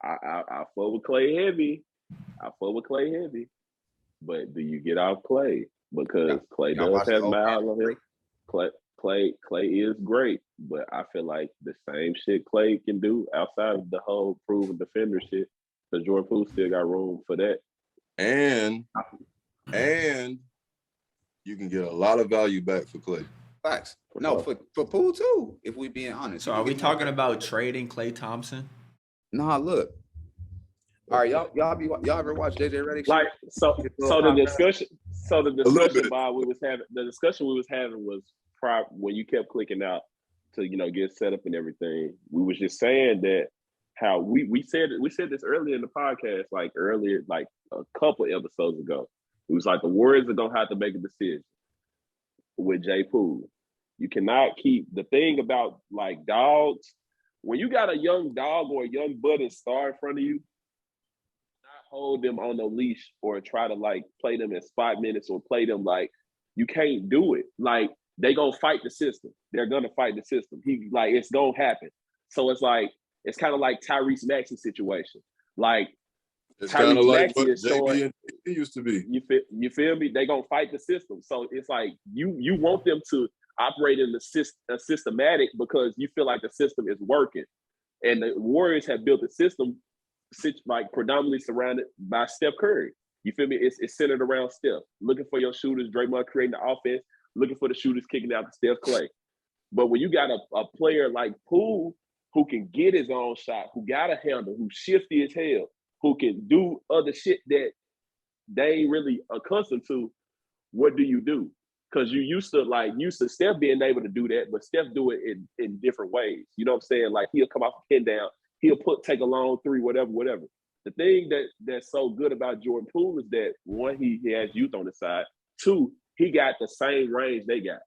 I fuck with Clay heavy. But do you get off Clay? Because Clay does have miles on him. Clay is great, but I feel like the same shit Clay can do outside of the whole proven defender shit. Because Jordan Poole still got room for that. And you can get a lot of value back for Clay. Facts. No, for Poole too, if we being honest. So are we talking about trading Klay Thompson? Nah, look. All right, y'all ever watch JJ Redick? Like so the discussion we was having was when you kept clicking out to get set up and everything. We was just saying that how we said this earlier in the podcast, like a couple episodes ago. It was like the Warriors are gonna have to make a decision with Jay Poole. You cannot keep the thing about like dogs. When you got a young dog or a young budding star in front of you, not hold them on the leash or try to like play them in spot minutes or play them like you can't do it. Like they gonna fight the system. They're gonna fight the system. It's gonna happen. So it's kind of like Tyrese Maxey's situation. Like it's kind of like what JB and he used to be. You feel me? They gonna fight the system. So it's like you want them to operate in the systematic because you feel like the system is working. And the Warriors have built a system like predominantly surrounded by Steph Curry. You feel me? It's centered around Steph. Looking for your shooters, Draymond creating the offense, looking for the shooters kicking out to Steph Clay. But when you got a player like Poole who can get his own shot, who got a handle, who's shifty as hell, who can do other shit that they ain't really accustomed to, what do you do? Because you used to Steph being able to do that, but Steph do it in different ways. You know what I'm saying? Like he'll come off a pin down, he'll take a long three, whatever. The thing that's so good about Jordan Poole is that one, he has youth on his side. Two, he got the same range they got.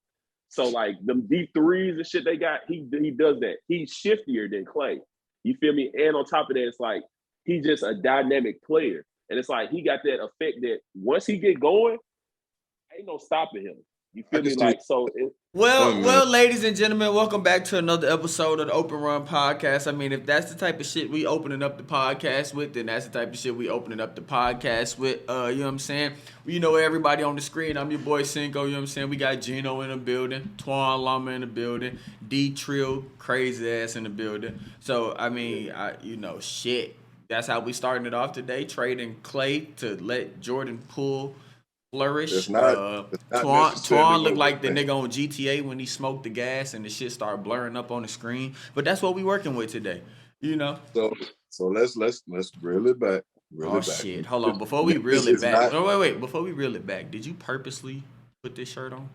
So like them deep threes and shit they got, he does that. He's shiftier than Clay. You feel me? And on top of that, it's like he's just a dynamic player. And it's like he got that effect that once he get going, ain't no stopping him. You feel me? Like so. Well, ladies and gentlemen, welcome back to another episode of the Open Run Podcast. I mean, if that's the type of shit we opening up the podcast with, then that's the type of shit we opening up the podcast with. You know what I'm saying? You know everybody on the screen. I'm your boy Cinco. You know what I'm saying? We got Gino in the building, Twan Lama in the building, D Trill crazy ass in the building. So I mean, shit. That's how we starting it off today. Trading Clay to let Jordan Poole flourish. Twan looked like the nigga on GTA when he smoked the gas and the shit started blurring up on the screen. But that's what we working with today, So let's reel it back. Shit! Hold on. Before we reel it back, wait. Before we reel it back, did you purposely put this shirt on?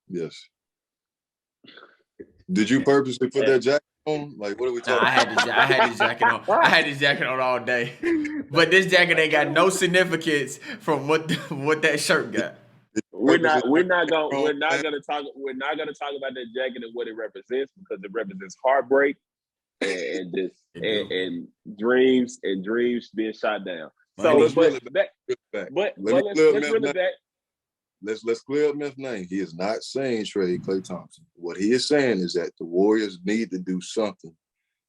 Yes. Did you purposely put that jacket on? Like, what are we talking about? I had this jacket on. I had this jacket on all day, but this jacket ain't got no significance from what that shirt got. We're not gonna talk about that jacket and what it represents because it represents heartbreak and dreams being shot down. So let's reel it back. Let's clear up Memph's name. He is not saying trade Klay Thompson. What he is saying is that the Warriors need to do something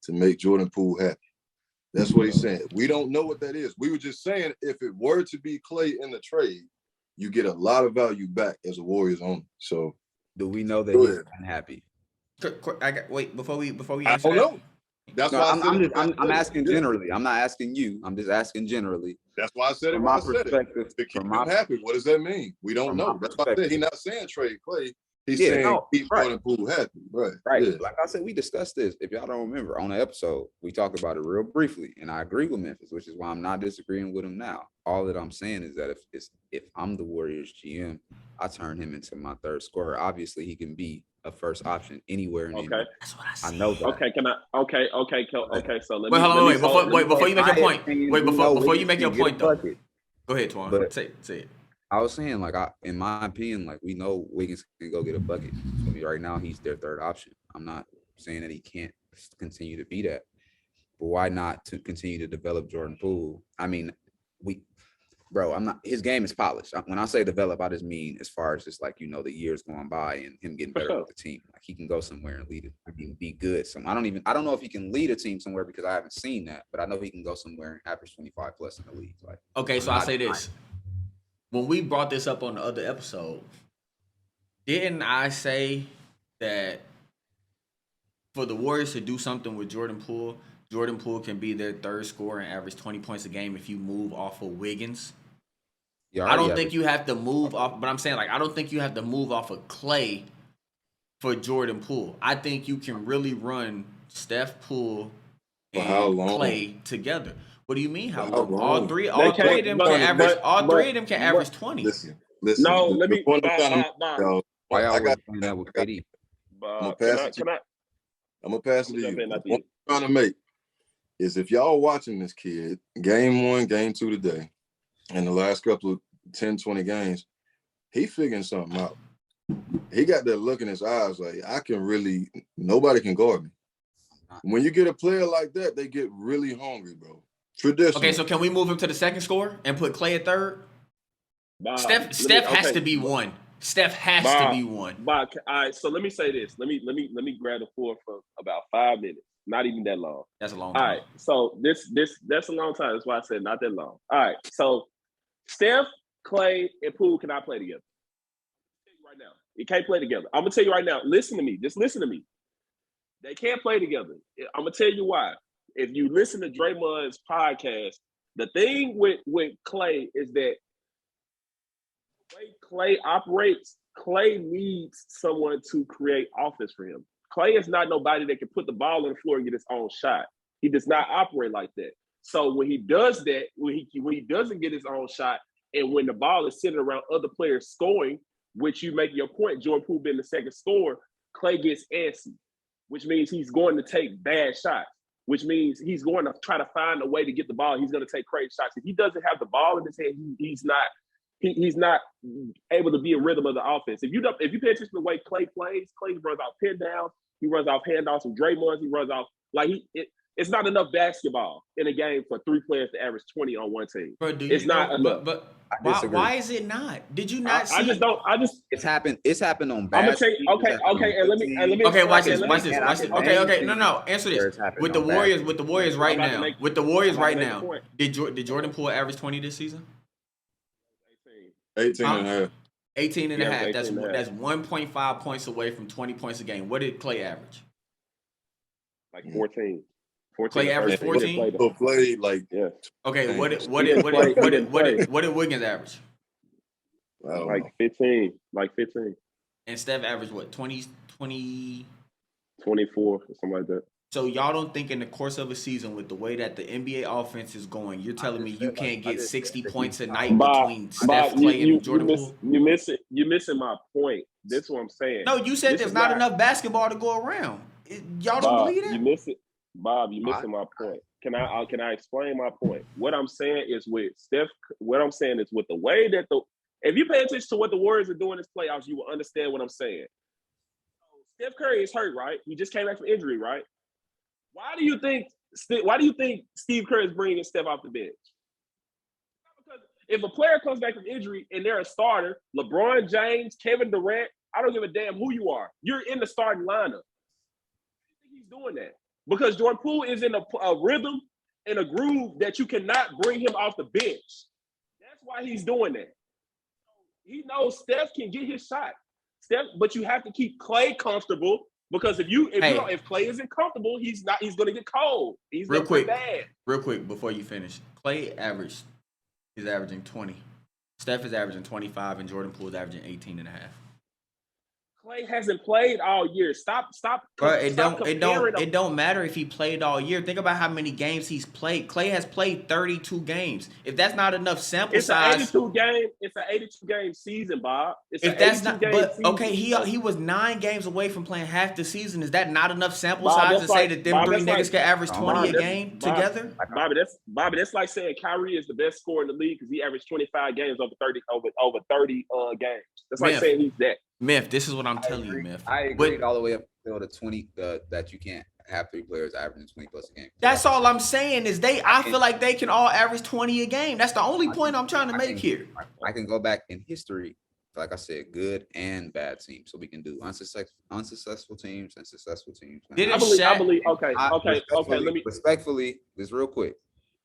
to make Jordan Poole happy. That's what he's saying. We don't know what that is. We were just saying if it were to be Klay in the trade, you get a lot of value back as a Warriors owner. So do we know that he's unhappy? Before we I don't know. That's why I'm asking generally. I'm not asking you. I'm just asking generally. That's why I said it. From my perspective, to keep him happy. What does that mean? We don't know. That's why I said he's not saying trade Klay. He's saying keep Jordan Poole happy. Right. Yeah. Like I said, we discussed this. If y'all don't remember, on the episode, we talked about it real briefly, and I agree with Memphis, which is why I'm not disagreeing with him now. All that I'm saying is that if I'm the Warriors GM, I turn him into my third scorer. Obviously, he can be a first option anywhere in NBA. That's what I said. I know that. Okay, can I? Okay. So before you make your point. Before you make your point, though. Go ahead, Twan. Say it. I was saying, like, in my opinion, like, we know Wiggins can go get a bucket. So right now, he's their third option. I'm not saying that he can't continue to be that, but why not to continue to develop Jordan Poole? I mean, bro, I'm not. His game is polished. When I say develop, I just mean as far as just like the years going by and him getting better with the team. Like he can go somewhere and lead it. I mean, be good. So I don't know if he can lead a team somewhere because I haven't seen that, but I know he can go somewhere and average 25 plus in the league. Like, okay, so I'll say this: when we brought this up on the other episode, didn't I say that for the Warriors to do something with Jordan Poole can be their third scorer and average 20 points a game if you move off of Wiggins? I don't think you have to move off, but I'm saying I don't think you have to move off of Clay for Jordan Poole. I think you can really run Steph, Poole, and Clay together. What do you mean? How long? All three of them can average. All three of them can average 20. Listen. No, let me. Why y'all was playing that with KD? I'm gonna pass it to you. What I'm trying to make is if y'all watching this kid, game 1, game 2 today, and the last couple of 10, 20 games, he figuring something out. He got that look in his eyes like, nobody can guard me. When you get a player like that, they get really hungry, bro. Traditionally. Okay, so can we move him to the second score and put Clay at third? Steph has to be one. Steph has to be one. All right, so let me say this. Let me grab the floor for about 5 minutes. Not even that long. That's a long time. All right, so that's a long time. That's why I said not that long. All right, so Steph, Clay, and Poole cannot play together. Right now, they can't play together. I'm gonna tell you right now. Listen to me. Just listen to me. They can't play together. I'm gonna tell you why. If you listen to Draymond's podcast, the thing with Clay is that the way Clay operates, Clay needs someone to create offense for him. Clay is not nobody that can put the ball on the floor and get his own shot. He does not operate like that. So when he does that, when he doesn't get his own shot, and when the ball is sitting around other players scoring, which you make your point, Jordan Poole being the second scorer, Clay gets antsy, which means he's going to take bad shots, which means he's going to try to find a way to get the ball. He's going to take crazy shots. If he doesn't have the ball in his hand, he's not able to be in rhythm of the offense. If you pay attention to the way Clay plays, Clay runs off pin downs, he runs off handoffs from Draymond, he runs off it's not enough basketball in a game for 3 players to average 20 on one team. Bro, it's not enough. But why is it not? Did you not see? It's happened on bad. I'm gonna tell you. Okay, and let me. Okay, watch this. Okay. No. Answer this. With the Warriors right now. Did Jordan Poole average 20 this season? 18 and a half. 18 and a half. That's 1.5 points away from 20 points a game. What did Clay average? Like 14. Clay averaged 14. Played like Okay, what did Wiggins average? Like 15. And Steph averaged what? 20 24 or something like that. So y'all don't think in the course of a season with the way that the NBA offense is going, you're telling me you can't get 60 points a night between Steph, Clay, and Jordan Poole? You're missing my point. That's what I'm saying. No, you said there's not enough basketball to go around. Y'all don't believe that? You miss it. Bob, you're missing my point. Can I explain my point? What I'm saying is with Steph, with the way that if you pay attention to what the Warriors are doing in this playoffs, you will understand what I'm saying. Steph Curry is hurt, right? He just came back from injury, right? Why do you think Steve Kerr is bringing Steph off the bench? Because if a player comes back from injury and they're a starter, LeBron James, Kevin Durant, I don't give a damn who you are. You're in the starting lineup. Why do you think he's doing that? Because Jordan Poole is in a rhythm and a groove that you cannot bring him off the bench. That's why he's doing that. He knows Steph can get his shot. But you have to keep Clay comfortable. Because if Clay isn't comfortable, he's going to get cold. He's going to be bad. Real quick before you finish, Clay is averaging 20. Steph is averaging 25, and Jordan Poole is averaging 18 and a half. Clay hasn't played all year. Stop. Bro, it don't matter if he played all year. Think about how many games he's played. Clay has played 32 games. If that's not enough sample size, it's an 82 game season, Bob. He was 9 games away from playing half the season. Is that not enough sample size to say that them 3 niggas can average 20 a game together? Bobby, that's like saying Kyrie is the best scorer in the league because he averaged 25 games over 30 games. That's like saying he's that. Myth, this is what I'm telling you, Myth. I agree all the way up to the 20 that you can't have 3 players averaging 20 plus a game. That's all I'm saying is I feel like they can all average 20 a game. That's the only point I'm trying to make here. I can go back in history, like I said, good and bad teams. So we can do unsuccessful teams and successful teams. Didn't I believe. Okay. Let me respectfully, just real quick.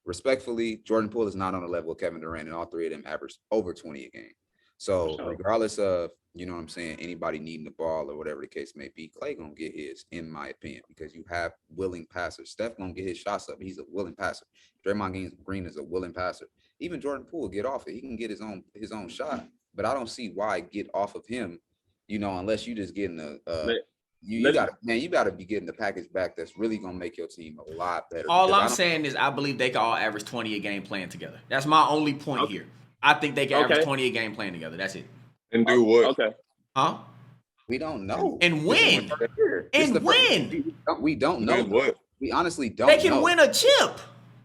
Respectfully, Jordan Poole is not on the level of Kevin Durant, and all 3 of them average over 20 a game. So regardless of, you know what I'm saying, anybody needing the ball or whatever the case may be, Clay gonna get his, in my opinion, because you have willing passers. Steph gonna get his shots up. He's a willing passer. Draymond Green is a willing passer. Even Jordan Poole will get off it. He can get his own shot, but I don't see why get off of him, unless you just getting you gotta be getting the package back that's really gonna make your team a lot better. All I'm saying is I believe they can all average 20 a game playing together. That's my only point here. I think they can average 20 a game playing together. That's it. And do what? Okay. Huh? We don't know. And win. And win. We don't know. What? We honestly don't. They can win a chip.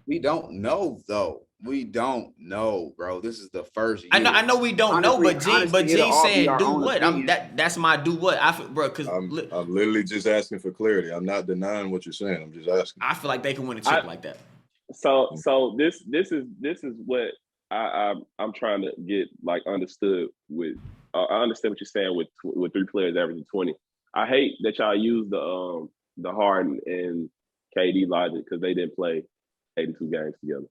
We don't know though. We don't know, bro. This is the first year. I know we don't Honestly, know, but G saying do what? Opinion. That's my do what. I feel, bro, because I'm literally just asking for clarity. I'm not denying what you're saying. I'm just asking. I feel like they can win a chip like that. So this is what I'm trying to get like understood with. I understand what you're saying with 3 players averaging 20. I hate that y'all use the Harden and KD logic because they didn't play 82 games together.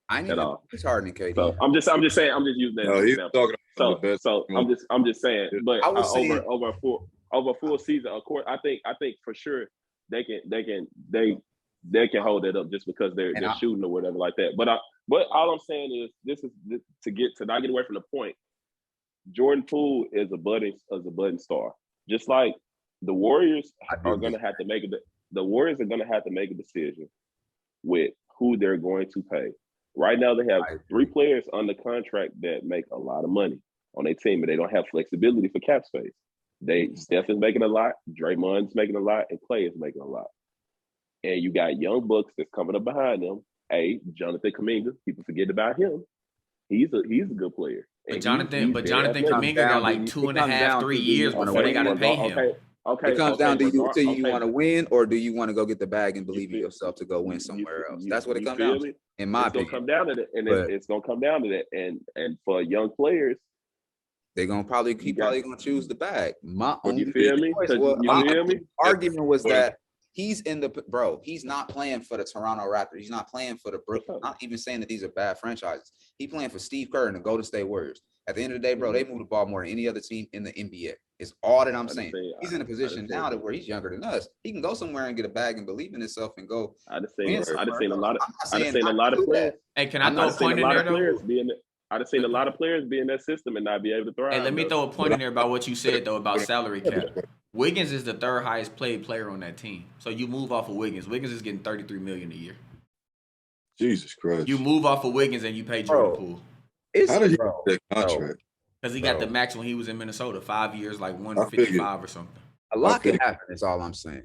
I need to it's Harden and KD. So I'm just saying. I'm just using that as an example. Talking about so I'm just saying. But over a full season, of course, I think for sure they can hold that up just because they're shooting or whatever like that. But all I'm saying is this to not get away from the point. Jordan Poole is a budding star. Just like the Warriors are going to have to make a decision with who they're going to pay. Right now, they have 3 players under contract that make a lot of money on their team, but they don't have flexibility for cap space. Steph is making a lot, Draymond's making a lot, and Clay is making a lot. And you got young bucks that's coming up behind them. Jonathan Kuminga, people forget about him. He's a good player. But Jonathan Kuminga got like 2.5, 3 years before they got to pay him. Okay. It comes down to you want to win, or do you want to go get the bag and believe in yourself to go win somewhere else? That's what it comes down to, in my opinion. It's gonna come down to that, and it's gonna come down to that. And for young players, they're gonna probably gonna choose the bag. My only argument was that he's he's not playing for the Toronto Raptors. He's not playing for the Brooklyn. Not even saying that these are bad franchises. He's playing for Steve Kerr and the Golden State Warriors. At the end of the day, bro, they move the ball more than any other team in the NBA. It's all that I'm saying. He's in a position now that where he's younger than us. He can go somewhere and get a bag and believe in himself and go. I've seen a lot of players. Hey, can I throw a point in there though? I've seen a lot of players be in that system and not be able to thrive. Hey, let me throw a point in there about what you said though about salary cap. Wiggins is the 3rd highest paid player on that team. So you move off of Wiggins. Wiggins is getting $33 million a year. Jesus Christ. You move off of Wiggins and you pay Jordan Poole. How did he get that contract? Because he got the max when he was in Minnesota, 5 years, like 155 or something. A lot can happen. That's all I'm saying.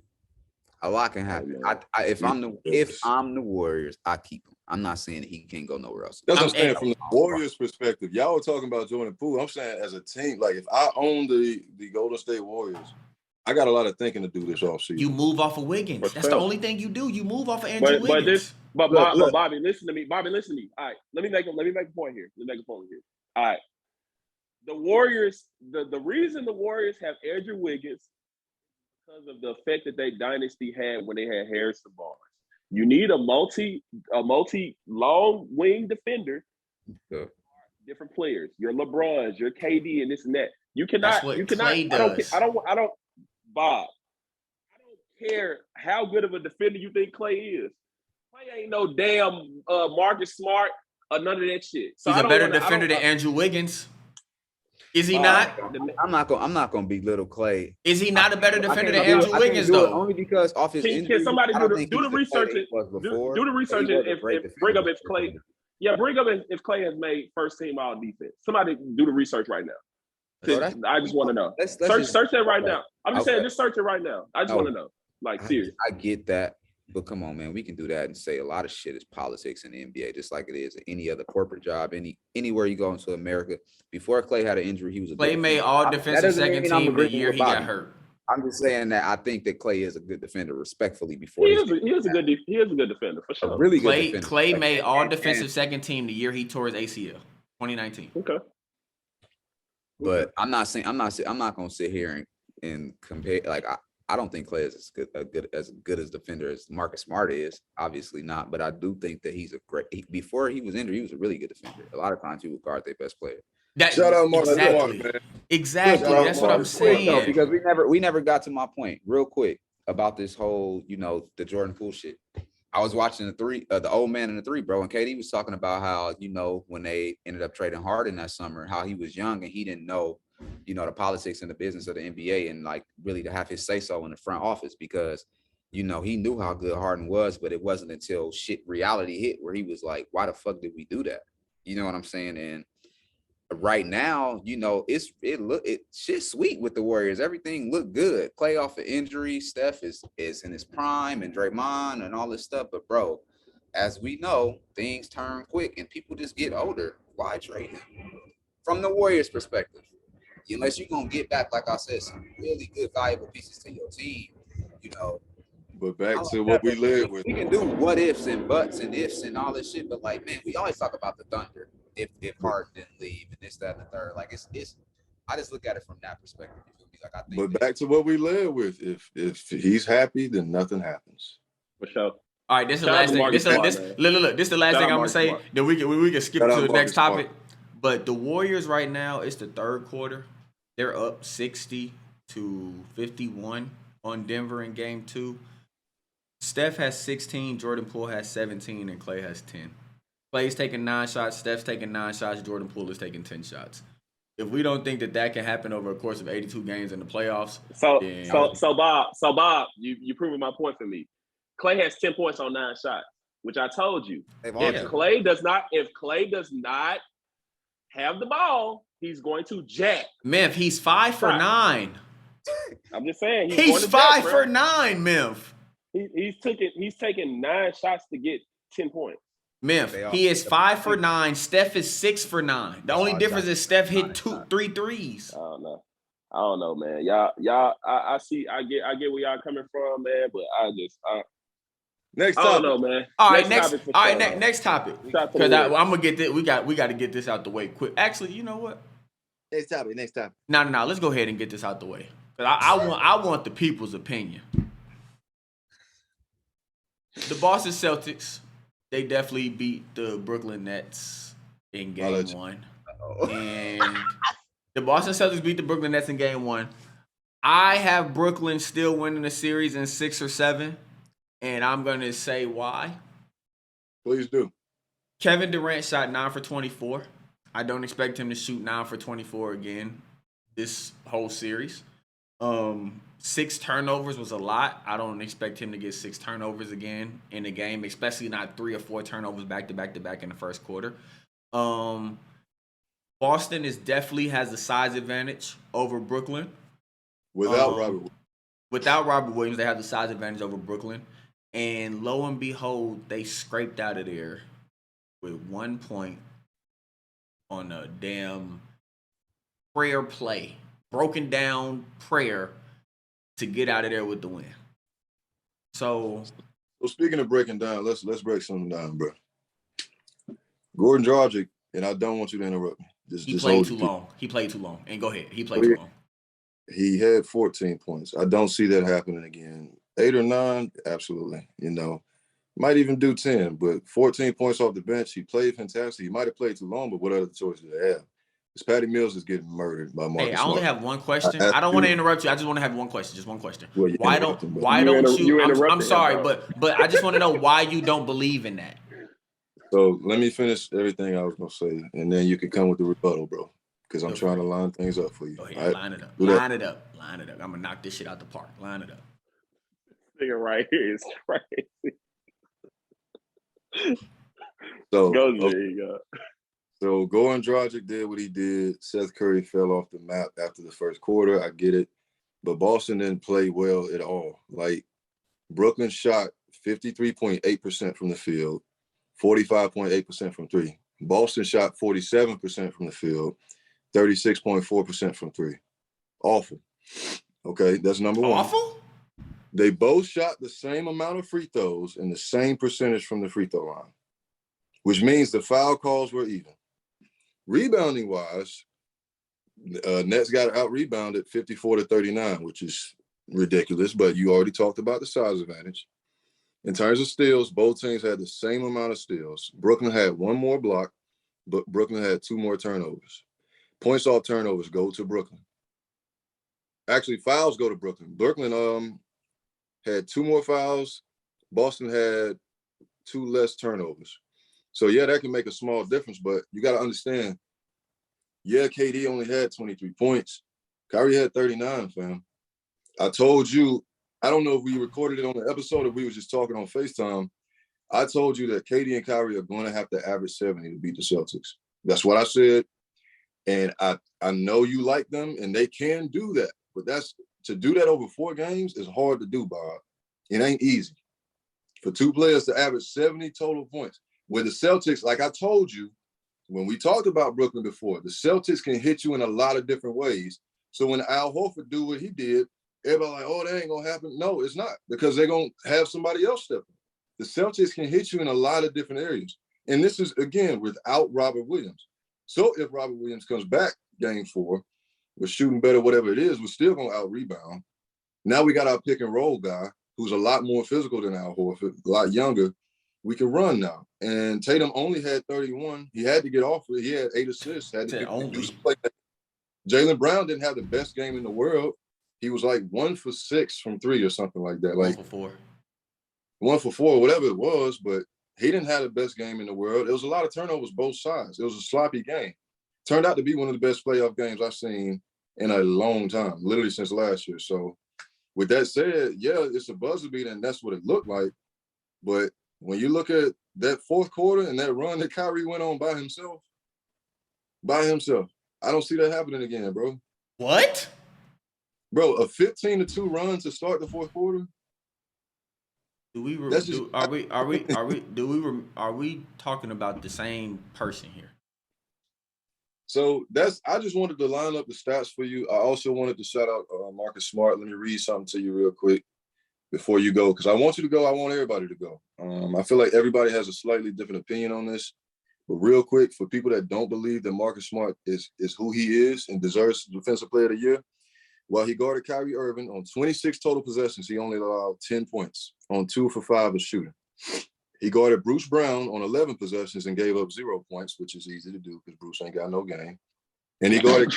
A lot can happen. If I'm the Warriors, I keep him. I'm not saying that he can't go nowhere else. That's what I'm saying from the Warriors' perspective. Y'all were talking about Jordan Poole. I'm saying as a team, like if I own the Golden State Warriors, I got a lot of thinking to do this offseason. You move off of Wiggins. That's the only thing you do. You move off of Andrew Wiggins. But Bobby, listen to me. All right, let me make a point here. All right. The Warriors, the reason the Warriors have Andrew Wiggins is because of the effect that their dynasty had when they had Harrison Barnes. You need a multi long wing defender. Yeah. Different players. Your LeBrons, your KD, and this and that. You cannot. Clay does. I don't. Bob. I don't care how good of a defender you think Clay is. Clay ain't no damn Marcus Smart or none of that shit. So he's a better defender than Andrew Wiggins. Is he not? I'm not gonna belittle Clay. Is he not a better defender than Andrew Wiggins though? Only because off his injury. Can somebody do the research? Do the research if bring up if Clay. Yeah, bring up if Clay has made first team all defense. Somebody do the research right now. I just want to know. Search that right now. I'm just saying, just search it right now. I just want to know. Like, seriously. I get that. But come on, man, we can do that and say a lot of shit is politics in the NBA, just like it is in any other corporate job, anywhere you go into America. Before Clay had an injury, he was Clay made all defensive second team the year he got hurt. I'm just saying that I think that Clay is a good defender, respectfully. Before He is a good defender for a sure. really good Clay defender. Clay Like, made all and- defensive second team the year he tore his ACL, 2019. Okay. But I'm not gonna sit here and compare. Like I don't think Clay is as good as defender as Marcus Smart is. Obviously not, but I do think that he's before he was injured, he was a really good defender. A lot of times he would guard their best player. Shout out Marcus exactly. Smart, man. Exactly. Shout out That's what I'm Marcus Smart. saying. Because we never got to my point real quick about this whole, the Jordan Poole shit. I was watching the old man and the three, bro, and KD was talking about how, when they ended up trading Harden that summer, how he was young and he didn't know, the politics and the business of the NBA and like really to have his say so in the front office because, he knew how good Harden was, but it wasn't until reality hit where he was like, why the fuck did we do that? You know what I'm saying? And right now, shit's sweet with the Warriors. Everything looked good. Clay off of injury. Steph is in his prime and Draymond and all this stuff. But bro, as we know, things turn quick and people just get older. Why trade him? From the Warriors' perspective, unless you're gonna get back, like I said, some really good valuable pieces to your team, But back to what we live with. We can do what ifs and buts and ifs and all this shit, but like, man, we always talk about the Thunder. If Harden didn't leave and this, that, and the third, like it's I just look at it from that perspective. You feel me? Like I think. But back to what we live with. If he's happy, then nothing happens. For sure. All right, this is the Shout out last to thing. Marcus Smart, man. Look. This is the last Shout thing out I'm gonna Marcus say. Smart. Then we can skip Shout to out the next Marcus topic. Smart. But the Warriors right now, it's the third quarter. They're up 60-51 on Denver in game 2. Steph has 16, Jordan Poole has 17, and Clay has 10. Clay's taking 9 shots, Steph's taking 9 shots, Jordan Poole is taking 10 shots. If we don't think that can happen over a course of 82 games in the playoffs, so Bob, you proving my point for me. Clay has 10 points on 9 shots, which I told you. If Clay does not have the ball, he's going to jack. Memph, he's 5 for 9. I'm just saying he's 5 for 9, Memph. He's taking 9 shots to get 10 points. Memph, he is 5 for 9. Steph is 6 for 9. The only difference is Steph hit 3 threes. I don't know, man. Y'all. I see. I get where y'all coming from, man. But Next I topic. don't know, man. All right, next topic. Because I'm gonna get this. We got to get this out the way quick. Actually, you know what? Next topic. No. Let's go ahead and get this out the way. Cause I want the people's opinion. The Boston Celtics, they definitely beat the Brooklyn Nets in game 1. And the Boston Celtics beat the Brooklyn Nets in game 1. I have Brooklyn still winning the series in 6 or 7. And I'm going to say why. Please do. Kevin Durant shot 9 for 24. I don't expect him to shoot 9 for 24 again this whole series. 6 turnovers was a lot. I don't expect him to get 6 turnovers again in the game, especially not 3 or 4 turnovers back to back in the first quarter. Boston definitely has the size advantage over Brooklyn. Without Robert Williams, they have the size advantage over Brooklyn. And lo and behold, they scraped out of there with 1 point on a damn prayer play. Broken down prayer to get out of there with the win. So speaking of breaking down, let's break something down, bro. Gordon Dragic, and I don't want you to interrupt me. He played too long. And go ahead. He played too long. He had 14 points. I don't see that happening again. 8 or 9, absolutely. Might even do 10, but 14 points off the bench. He played fantastic. He might have played too long, but what other choices do they have? Because Patty Mills is getting murdered by Marcus Hey, I only Smart. have one question. I don't want to interrupt you. I just want to have one question. Just one question. Well, why don't you? I'm sorry, but I just want to know why you don't believe in that. So let me finish everything I was gonna say, and then you can come with the rebuttal, bro. Because I'm trying to line things up for you. Go ahead, right? line it up. Line it up. I'm gonna knock this shit out the park. Line it up. This nigga right here is crazy. So Goran Dragic did what he did. Seth Curry fell off the map after the first quarter. I get it. But Boston didn't play well at all. Like, Brooklyn shot 53.8% from the field, 45.8% from 3. Boston shot 47% from the field, 36.4% from 3. Awful. Okay, that's number one. Awful? They both shot the same amount of free throws and the same percentage from the free throw line, which means the foul calls were even. Rebounding wise, Nets got out rebounded 54-39, which is ridiculous, but you already talked about the size advantage. In terms of steals, both teams had the same amount of steals. Brooklyn had one more block, but Brooklyn had two more turnovers. Points off turnovers go to Brooklyn. Actually, fouls go to Brooklyn. Brooklyn had two more fouls. Boston had two less turnovers. So, yeah, that can make a small difference, but you got to understand, yeah, KD only had 23 points. Kyrie had 39, fam. I told you, I don't know if we recorded it on the episode or we were just talking on FaceTime. I told you that KD and Kyrie are going to have to average 70 to beat the Celtics. That's what I said. And I know you like them, and they can do that. But to do that over 4 games is hard to do, Bob. It ain't easy. For 2 players to average 70 total points. With the Celtics, like I told you, when we talked about Brooklyn before, the Celtics can hit you in a lot of different ways. So when Al Horford do what he did, everybody like, oh, that ain't going to happen. No, it's not, because they're going to have somebody else step in. The Celtics can hit you in a lot of different areas. And this is, again, without Robert Williams. So if Robert Williams comes back game 4, we're shooting better, whatever it is, we're still going to out-rebound. Now we got our pick-and-roll guy who's a lot more physical than Al Horford, a lot younger. We can run now. And Tatum only had 31. He had to get off it. He had 8 assists. Had to only. Jaylen Brown didn't have the best game in the world. He was like 1 for 6 from 3 or something like that. Like 1 for 4. 1 for 4, whatever it was, but he didn't have the best game in the world. It was a lot of turnovers both sides. It was a sloppy game. Turned out to be one of the best playoff games I've seen in a long time, literally since last year. So with that said, yeah, it's a buzzer beater, and that's what it looked like. But when you look at that fourth quarter and that run that Kyrie went on by himself, I don't see that happening again, bro. What? Bro, a 15-2 run to start the fourth quarter. Are we talking about the same person here? So I just wanted to line up the stats for you. I also wanted to shout out Marcus Smart. Let me read something to you real quick before you go, because I want you to go. I want everybody to go. I feel like everybody has a slightly different opinion on this. But real quick, for people that don't believe that Marcus Smart is who he is and deserves Defensive Player of the Year, while he guarded Kyrie Irving on 26 total possessions, he only allowed 10 points on 2 for 5 of shooting. He guarded Bruce Brown on 11 possessions and gave up 0 points, which is easy to do because Bruce ain't got no game. And he guarded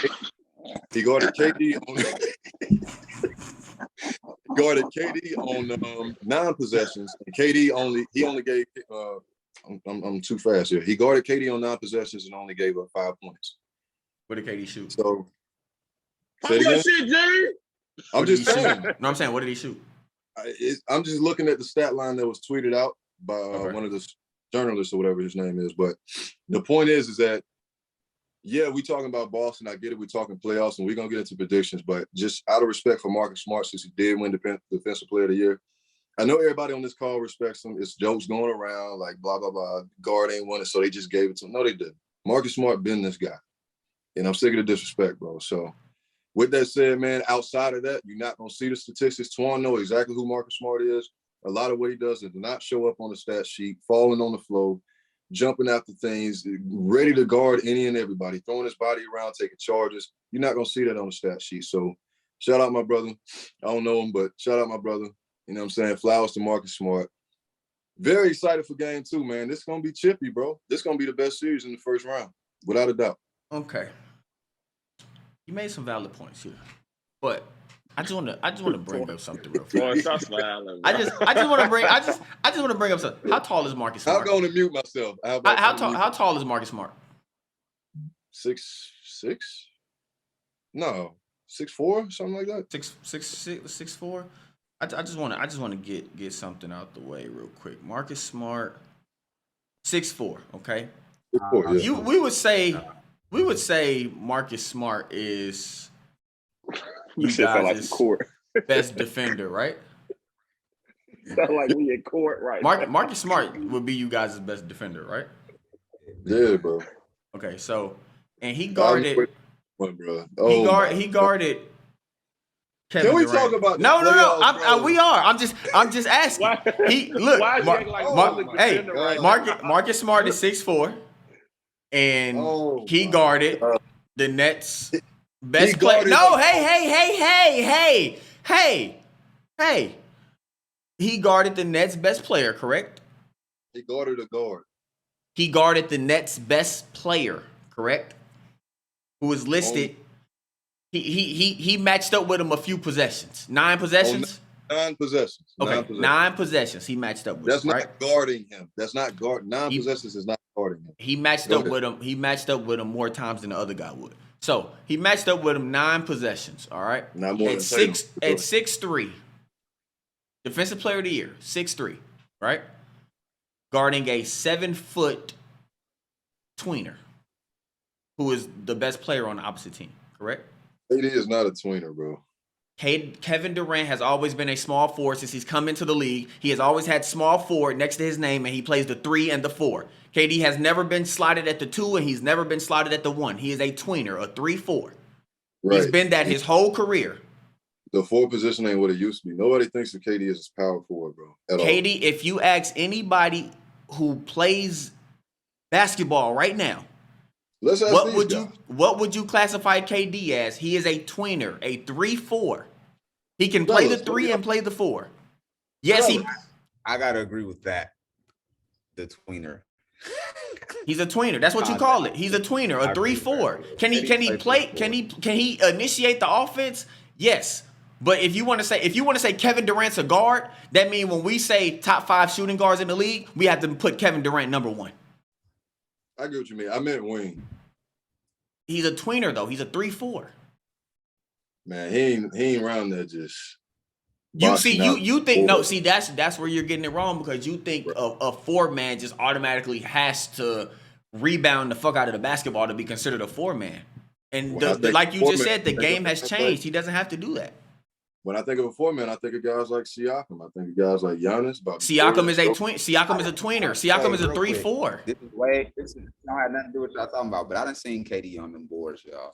KD on 9 possessions, and KD only gave I'm too fast here. He guarded KD on 9 possessions and only gave up 5 points. What did KD shoot? So say it again. Shit, Jerry. I'm just saying. No, I'm saying, what did he shoot? I'm just looking at the stat line that was tweeted out by one of the journalists or whatever his name is. But the point is that, yeah, we talking about Boston. I get it. We're talking playoffs, and we're going to get into predictions. But just out of respect for Marcus Smart, since he did win Defensive Player of the Year, I know everybody on this call respects him. It's jokes going around like blah, blah, blah. Guard ain't won it, so they just gave it to him. No, they didn't. Marcus Smart been this guy. And I'm sick of the disrespect, bro. So with that said, man, outside of that, you're not going to see the statistics. Twan know exactly who Marcus Smart is. A lot of what he does is not show up on the stat sheet, falling on the floor, jumping after things, ready to guard any and everybody, throwing his body around, taking charges. You're not going to see that on the stat sheet. So shout out my brother. I don't know him, but shout out my brother. You know what I'm saying? Flowers to Marcus Smart. Very excited for game 2, man. This is going to be chippy, bro. This is going to be the best series in the first round, without a doubt. Okay. You made some valid points here. But I just want to bring up something real quick. Boy, stop smiling, I just want to bring up something. How tall is Marcus Smart? I'm going to mute myself. How tall is Marcus Smart? 6'6"? No, 6'4", something like that. 6'4". I just want to get something out the way real quick. Marcus Smart, 6'4". Okay. 6'4", yeah. We would say Marcus Smart is you guys' court. best defender, right? Sound like we in court, right? Marcus Smart would be you guys' best defender, right? Yeah, bro. Okay, so and he guarded. Bro. He guarded Kevin Can we Durant. talk about the No. playoffs, We are. I'm just asking. Why? He look. Why is he acting like public Hey, defender right Marcus Smart is 6'4", and Oh he my guarded God. the Nets' He best player. guarded No, him. hey. He guarded the Nets' best player, correct? He guarded a guard. He guarded the Nets' best player, correct? Who was listed. He matched up with him a few possessions. 9 possessions? 9 possessions. Okay, 9 possessions he matched up with That's him, not right? guarding him. That's not guard. 9 possessions is not guarding him. He matched Go up ahead. with him. He matched up with him more times than the other guy would. So he matched up with him 9 possessions. All right. Not more At than six Tatum. at 6'3", defensive player of the year, 6'3", right? Guarding a 7-foot tweener, who is the best player on the opposite team, correct? KD is not a tweener, bro. Kevin Durant has always been a small forward since he's come into the league. He has always had small forward next to his name, and he plays the 3 and the 4. KD has never been slotted at the 2, and he's never been slotted at the 1. He is a tweener, a 3-4. Right. He's been that his whole career. The 4 position ain't what it used to be. Nobody thinks of KD as a power forward, bro. At all. KD, if you ask anybody who plays basketball right now, Let's ask these guys. what would you classify KD as? He is a tweener, a 3-4. He can play the 3 and play the 4. Yes, I gotta agree with that. The tweener. He's a tweener. That's what you call it. He's a tweener, a 3-4. Can he play? Can he initiate the offense? Yes. But if you want to say Kevin Durant's a guard, that means when we say top 5 shooting guards in the league, we have to put Kevin Durant number 1. I get what you mean. I meant wing. He's a tweener though. He's a 3-4. Man, he ain't around there just. You think that's where you're getting it wrong, because you think a 4-man just automatically has to rebound the fuck out of the basketball to be considered a 4-man. And like you just said, the game has changed. He doesn't have to do that. When I think of a 4-man, I think of guys like Siakam. I think of guys like Giannis. Siakam is a tweener. Siakam is a 3-4. This don't have nothing to do with what y'all talking about, but I done seen KD on them boards, y'all.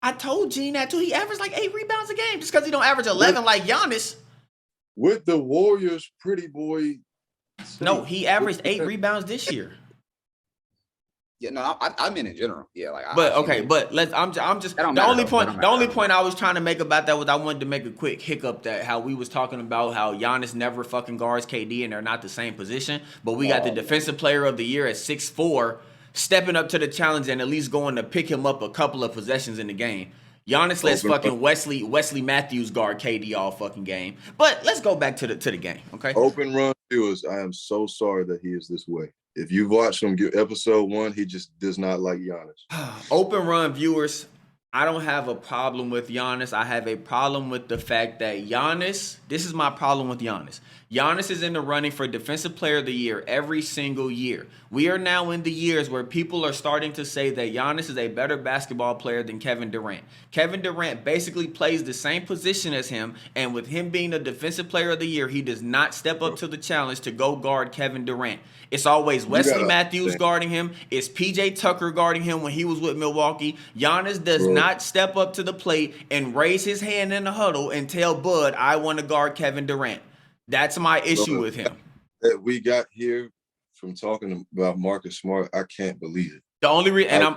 I told Gene that too. He averaged like 8 rebounds a game. Just because he don't average 11 like Giannis. With the Warriors, pretty boy. No, he averaged 8 rebounds this year. Yeah, no, I mean in general. Yeah, like. The only point I was trying to make about that was I wanted to make a quick hiccup that how we was talking about how Giannis never fucking guards KD and they're not the same position, but we got the defensive player of the year at 6'4", stepping up to the challenge and at least going to pick him up a couple of possessions in the game. Giannis lets fucking Wesley Matthews guard KD all fucking game. But let's go back to the game, okay? Open run viewers, I am so sorry that he is this way. If you've watched him episode 1, he just does not like Giannis. Open run viewers, I don't have a problem with Giannis. I have a problem with the fact that this is my problem with Giannis. Giannis is in the running for Defensive Player of the Year every single year. We are now in the years where people are starting to say that Giannis is a better basketball player than Kevin Durant. Kevin Durant basically plays the same position as him, and with him being the Defensive Player of the Year, he does not step up to the challenge to go guard Kevin Durant. It's always Wesley Matthews guarding him. It's PJ Tucker guarding him when he was with Milwaukee. Giannis does not step up to the plate and raise his hand in the huddle and tell Bud, I want to guard Kevin Durant. That's my issue with him. That we got here from talking about Marcus Smart, I can't believe it. The only reason,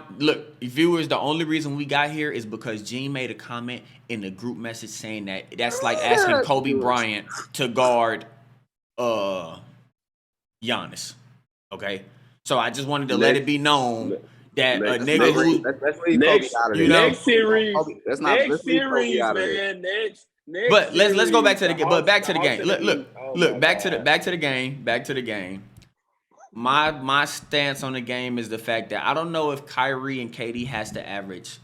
viewers, the only reason we got here is because Gene made a comment in the group message saying that's like asking Kobe Bryant to guard Giannis. Okay, so I just wanted to let it be known that a nigga who next series, man. But let's go back to the game. But back to the game. Look, back to the game. My stance on the game is the fact that I don't know if Kyrie and KD has to average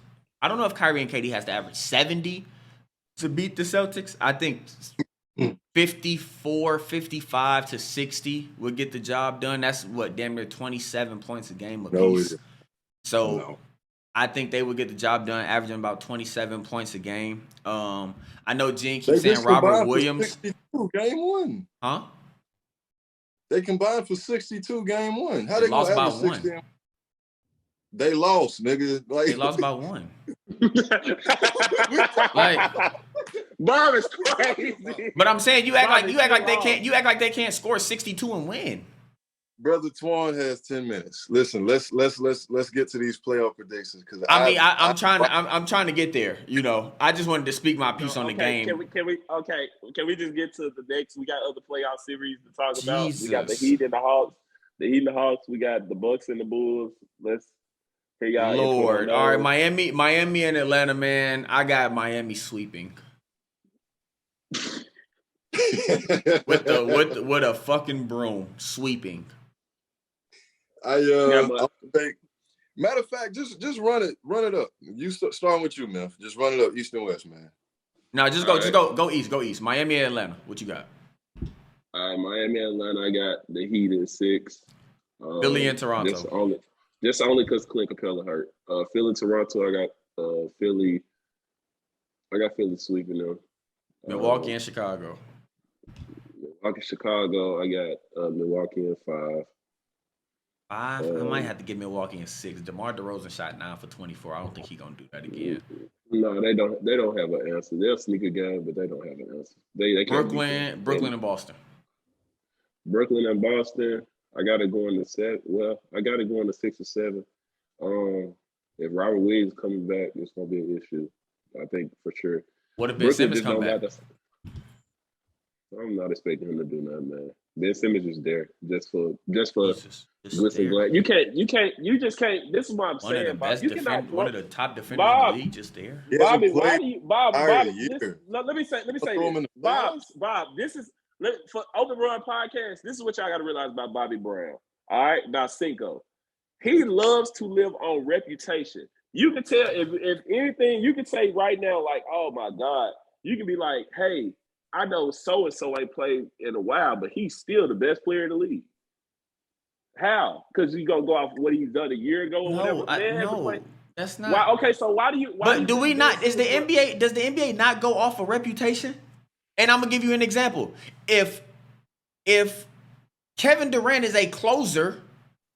70 to beat the Celtics. I think 54, 55 to 60 would get the job done. That's what, damn near 27 points a game apiece. I think they would get the job done, averaging about 27 points a game. I know Gene keeps saying Robert Williams. 62 game 1. Huh? They combined for 62 game 1. How they they lost by 1? They lost, nigga. They lost by 1. Bob is crazy. But I'm saying you act Bob like is they can't score 62 and win. Brother Twan has 10 minutes. Listen, let's get to these playoff predictions because I'm trying to get there. You know, I just wanted to speak my piece on the game. Can we just get to the next? We got other playoff series to talk about. We got the Jesus. Heat and the Hawks. The Heat and the Hawks. We got the Bucks and the Bulls. Let's hear y'all input on Lord. those. All right, Miami and Atlanta, man. I got Miami sweeping. with a fucking broom sweeping. I think. Matter of fact, just run it up. You starting with you, man. Just run it up, East and West, man. No, just go East. Miami and Atlanta. What you got? Miami and Atlanta. I got the Heat in 6. Philly and Toronto. Just only because Clint Capella hurt. Philly and Toronto. I got Philly. I got Philly sweeping them. Milwaukee and Chicago. Milwaukee, Chicago. I got Milwaukee in 5. 5. I might have to get Milwaukee in 6. DeMar DeRozan shot 9 for 24. I don't think he's gonna do that again. No, they don't. They don't have an answer. They'll sneak a game, but they don't have an answer. They Brooklyn and Boston. Brooklyn and Boston. I got to go into 7. Well, I got to go into 6 or 7. If Robert Williams coming back, it's gonna be an issue. I think for sure. What if Ben Simmons come back? I'm not expecting him to do nothing, man. Ben Simmons is there just for glitz and glad. You just can't. This is what I'm saying. One of the top defenders in the league, just there. Bobby, why do you, Bob? Let me say this. Bob, this is for Open Run Podcast. This is what y'all got to realize about Bobby Brown. All right, about Cinco. He loves to live on reputation. You can tell if anything, you can say right now, like, oh my God, you can be like, hey, I know so and so ain't played in a while, but he's still the best player in the league. How? Because you gonna go off what he's done a year ago or whatever. No, that's not. Why? Okay, so why do you? But do we not? Is the NBA? Does the NBA not go off of reputation? And I'm gonna give you an example. If Kevin Durant is a closer,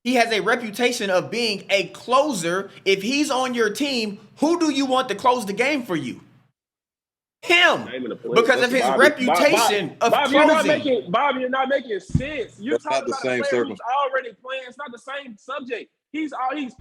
he has a reputation of being a closer. If he's on your team, who do you want to close the game for you? Him, because of his reputation of closing. You're not making sense. You're talking about a player who's already playing. It's not the same subject. He's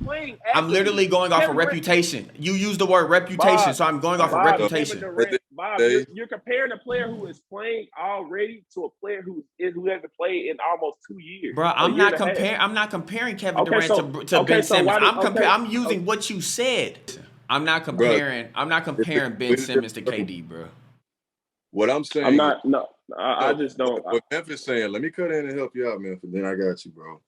playing. I'm literally going off of reputation. You use the word reputation, so I'm going off of reputation. Bob, you're comparing a player who is playing already to a player who hasn't played in almost 2 years. Bro, I'm not comparing Kevin Durant to Ben Simmons. I'm using what you said. I'm not comparing Ben Simmons to KD, bro. What I'm saying, I'm not. No, I just don't. What Memphis saying? Let me cut in and help you out, Memphis. Then I got you, bro.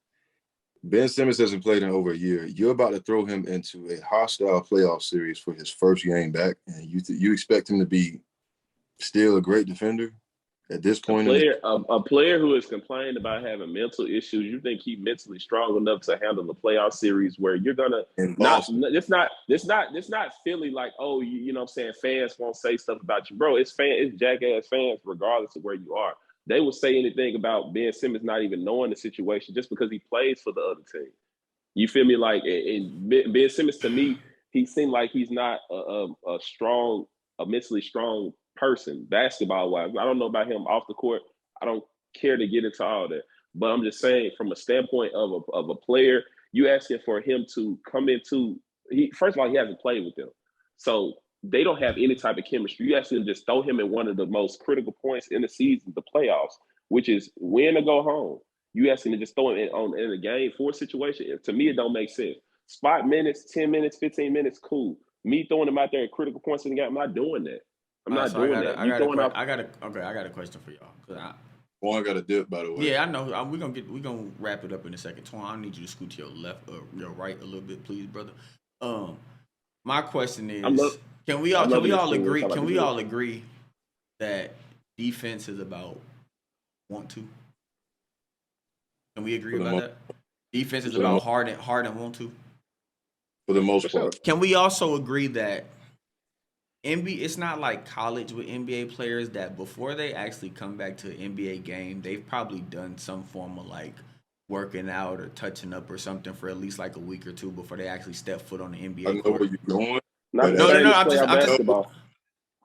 Ben Simmons hasn't played in over a year. You're about to throw him into a hostile playoff series for his first game back, and you expect him to be still a great defender at this point? A player who is complaining about having mental issues, you think he's mentally strong enough to handle the playoff series where you're gonna it's not Philly like, oh, you know what I'm saying, fans won't say stuff about you, bro. It's jackass fans regardless of where you are. They will say anything about Ben Simmons not even knowing the situation just because he plays for the other team. You feel me? Like, and Ben Simmons, to me, he seemed like he's not a mentally strong person, basketball-wise. I don't know about him off the court. I don't care to get into all that. But I'm just saying, from a standpoint of a player, you asking for him to come into first of all, he hasn't played with them. So they don't have any type of chemistry. You actually just throw him in one of the most critical points in the season, the playoffs, which is win or go home. You asking to just throw him in a game for a situation. To me, it don't make sense. Spot minutes, 10 minutes, 15 minutes, cool. Me throwing him out there at critical points in the game, I'm not doing that. I'm not doing that. I got a question for y'all. Twan got a dip, by the way. Yeah, I know. We're gonna wrap it up in a second. Twan, I need you to scoot to your left or your right a little bit, please, brother. My question is, can we all agree that defense is about want to? Can we agree about that? Defense is about hard and want to? For the most part. Can we also agree that it's not like college with NBA players that before they actually come back to an NBA game, they've probably done some form of like working out or touching up or something for at least like a week or two before they actually step foot on the NBA court. I know where you're going. No.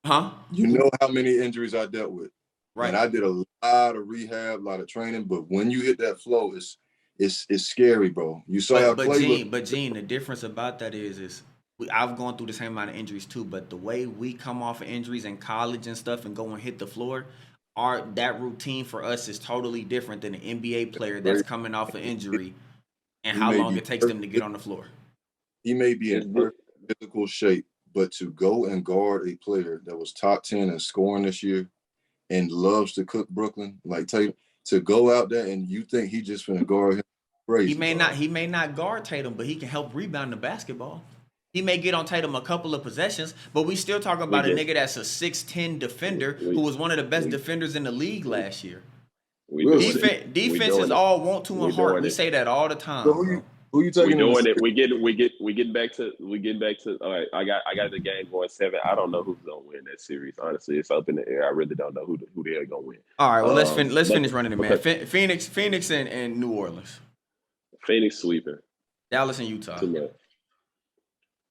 Huh? You know how many injuries I dealt with. Right. And I did a lot of rehab, a lot of training, but when you hit that flow, it's scary, bro. You saw how Clay looked. But Gene, the difference about that is I've gone through the same amount of injuries too. But the way we come off of injuries in college and stuff and go and hit the floor, that routine for us is totally different than an NBA player that's Great. coming off an injury and He how may long be it takes them to get on the floor. He may be It's in good. perfect physical shape, but to go and guard a player that was top 10 in scoring this year and loves to cook Brooklyn, like Tatum, to go out there and you think he just finna guard him crazy. He may not guard Tatum, but he can help rebound the basketball. He may get on Tatum a couple of possessions, but we still talking We about a just nigga that's a 6'10" defender we who was one of the best we defenders in the league last year. we Really? doing it. We Defense is doing it. all want to We and heart. doing We it. say that all the So time, bro. who you We taking in doing the it. We getting back to. All right, I got the game going 7. I don't know who's gonna win that series. Honestly, it's up in the air. I really don't know who the hell gonna win. All right, well let's But finish running it, man. because Phoenix and New Orleans, Phoenix sleeping Dallas and Utah. too much.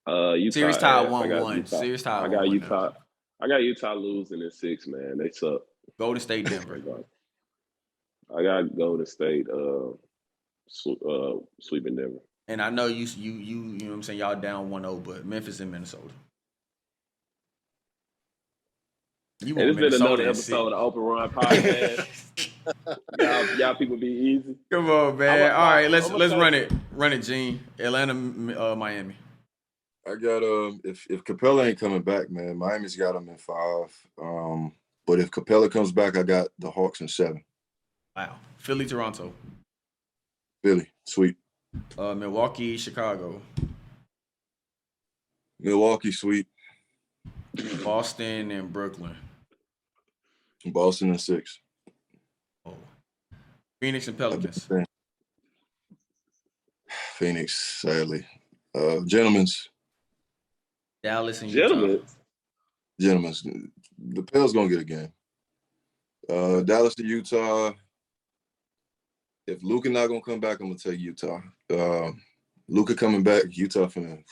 Utah Series tie ass. I got 1-1. Utah. Series tie I got 1-1 Utah. now. I got Utah losing in 6. Man, they suck. Golden State, Denver. I got Golden State. Sweeping Denver. And I know you know what I'm saying, y'all down 1-0, but Memphis and Minnesota. You And want it's been Minnesota another in episode 6. of Open Run Podcast. y'all people be easy. Come on, man. All right, let's I'ma run it. Run it, Gene. Atlanta, Miami. I got if Capella ain't coming back, man, Miami's got him in 5. But if Capella comes back, I got the Hawks in 7. Wow. Philly, Toronto. Philly, sweet. Milwaukee, Chicago. Milwaukee, sweet. Boston and Brooklyn. Boston in 6. Oh. Phoenix and Pelicans. Phoenix, sadly. Gentlemen's. Dallas and Utah. Gentlemen's. The Pels gonna get a game. Dallas to Utah. If Luka not gonna come back, I'm gonna take Utah. Luka coming back, Utah finna,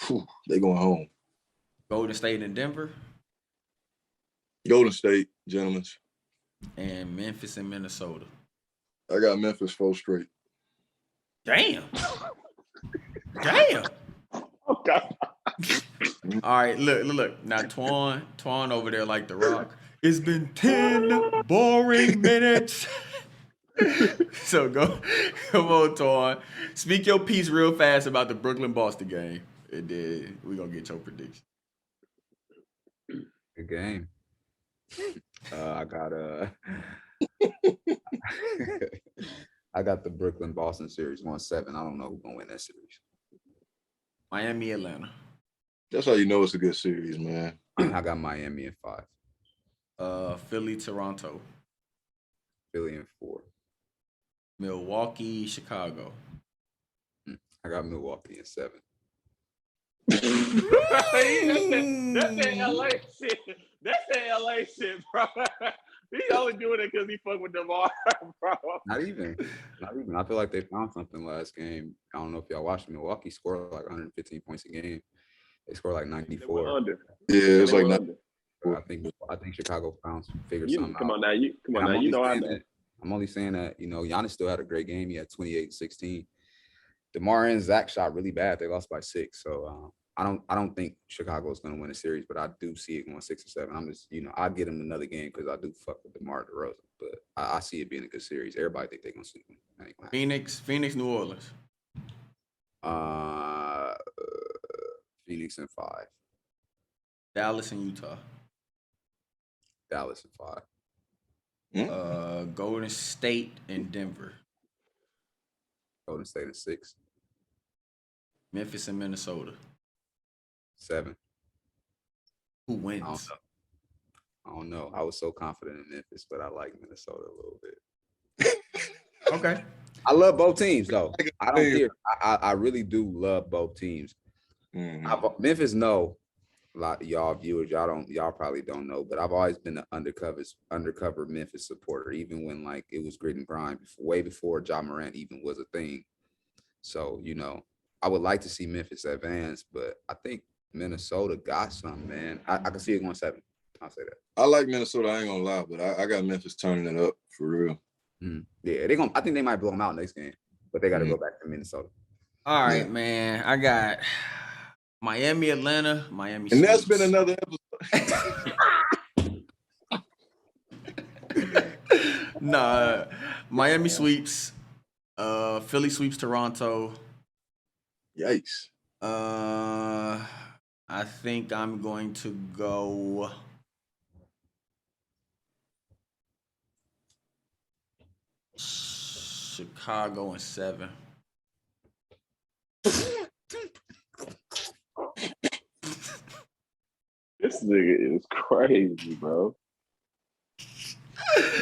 they going home. Golden State and Denver. Golden State, gentlemen. And Memphis and Minnesota. I got Memphis 4 straight. Damn. Damn. Okay. All right, look. Now Twan over there like the Rock. It's been 10 boring minutes. So come on, Twan. Speak your piece real fast about the Brooklyn-Boston game. And then we're going to get your prediction. Good game. I got I got the Brooklyn Boston series 1-7. I don't know who's gonna win that series. Miami, Atlanta. That's how you know it's a good series, man. I got Miami in 5. Philly, Toronto. Philly in 4. Milwaukee, Chicago. I got Milwaukee in 7. That's that LA shit. That's that LA shit, bro. He only doing it because he fuck with DeMar, bro. Not even. I feel like they found something last game. I don't know if y'all watched. Milwaukee scored like 115 points a game. They scored like 94. Under. Yeah, it's like under. I think Chicago figured You something come out. on now. You know I know. I'm only saying that, Giannis still had a great game. He had 28-16. DeMar and Zach shot really bad. They lost by 6. So I don't think Chicago is going to win a series, but I do see it going 6 or 7. I'm just, I'll get him another game because I do fuck with DeMar DeRozan, but I see it being a good series. Everybody think they're going to sweep him. Phoenix, New Orleans. Phoenix in 5. Dallas and Utah. Dallas in 5. Golden State and Denver. Golden State in 6. Memphis and Minnesota. 7. Who wins? I don't know. I was so confident in Memphis, but I like Minnesota a little bit. Okay. I love both teams, though. I don't care. I really do love both teams. Mm-hmm. Memphis, no. A lot of y'all viewers, y'all probably don't know, but I've always been an undercover Memphis supporter, even when like it was grit and grind way before Ja Morant even was a thing. So, I would like to see Memphis advance, but I think Minnesota got some, man. I can see it going 7. I'll say that. I like Minnesota. I ain't gonna lie, but I got Memphis turning it up for real. Yeah, I think they might blow them out next game, but they got to go back to Minnesota. All right, man. I got Miami, Atlanta, Miami. And that's sweeps. been another episode. Nah, Miami sweeps. Philly sweeps Toronto. Yikes. I think I'm going to go. Chicago in 7. This nigga is crazy, bro.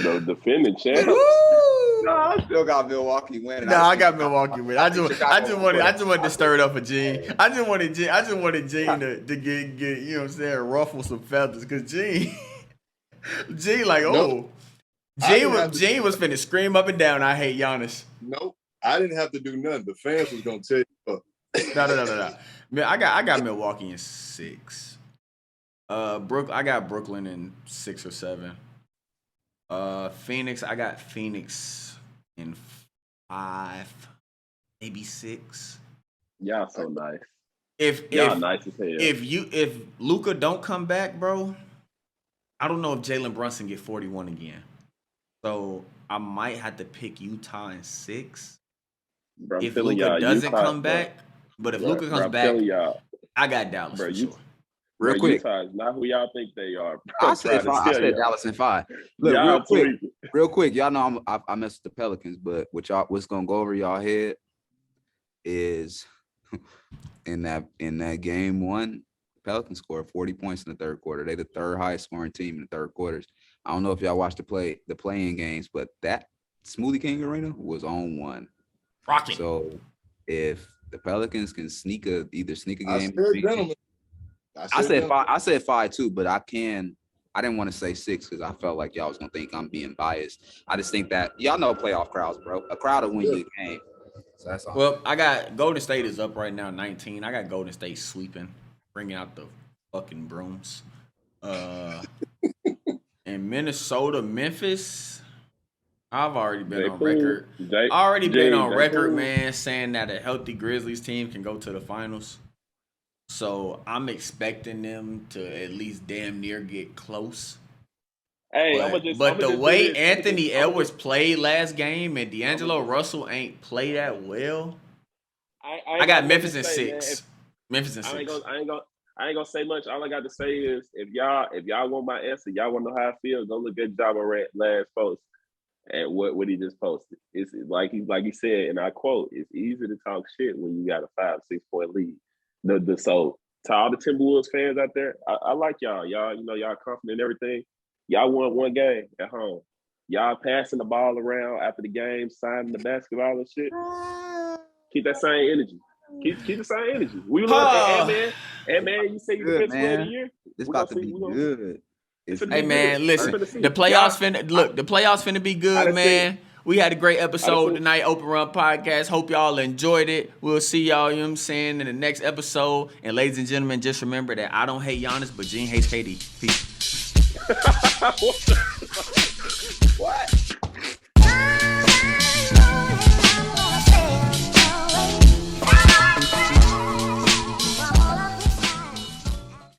No defending champs. No, I still got Milwaukee winning. No, I got Milwaukee winning. I just wanted to stir it up for Gene. I just wanted Gene to get you know what I'm saying, ruffle some feathers, because Gene like, oh, Nope. Gene was finna scream up and down, I hate Giannis. Nope. I didn't have to do nothing. The fans was gonna tell you. No. Man, I got Milwaukee in 6. I got Brooklyn in 6 or 7. Phoenix, I got Phoenix in 5, maybe 6. Y'all so nice. If Nice as hell. If Luka don't come back, bro, I don't know if Jalen Brunson get 41 again. So I might have to pick Utah in 6. Bro, if Luka doesn't come back, but if Luka comes back, I got Dallas for sure. Real quick, Utah is not who y'all think they are. I said Dallas in 5. Look, real quick, y'all know I messed with the Pelicans, but what's gonna go over y'all head is in that game 1, Pelicans scored 40 points in the third quarter. They the third highest scoring team in the third quarters. I don't know if y'all watched the playing games, but that Smoothie King Arena was on 1. Rocking. So if the Pelicans can sneak a game, I said 5 too, but I didn't want to say 6 because I felt like y'all was gonna think I'm being biased. I just think that y'all know playoff crowds, bro. A crowd will win you a game. So that's all. Well, I got Golden State is up right now, 19. I got Golden State sweeping, bringing out the fucking brooms. And Minnesota, Memphis, I've already been on record. Man, saying that a healthy Grizzlies team can go to the finals. So I'm expecting them to at least damn near get close. Hey, but the way Anthony Edwards played last game and D'Angelo Russell ain't played that well, I got Memphis in 6. Memphis in 6. I ain't gonna say much. All I got to say is if y'all want my answer, y'all want to know how I feel, go look at Ja Morant last post and what he just posted. It's like he said, and I quote, "It's easy to talk shit when you got a 5-6 point lead." So to all the Timberwolves fans out there, I like y'all. Y'all, y'all confident in everything. Y'all won 1 game at home. Y'all passing the ball around after the game, signing the basketball and shit. Keep that same energy. Keep the same energy. We love and man, you say you're the best player of the year. It's about to be good. Hey man, listen. The playoffs finna be good, man. We had a great episode tonight, Open Run Podcast. Hope y'all enjoyed it. We'll see y'all, you know what I'm saying, in the next episode. And ladies and gentlemen, just remember that I don't hate Giannis, but Gene hates KD. Peace.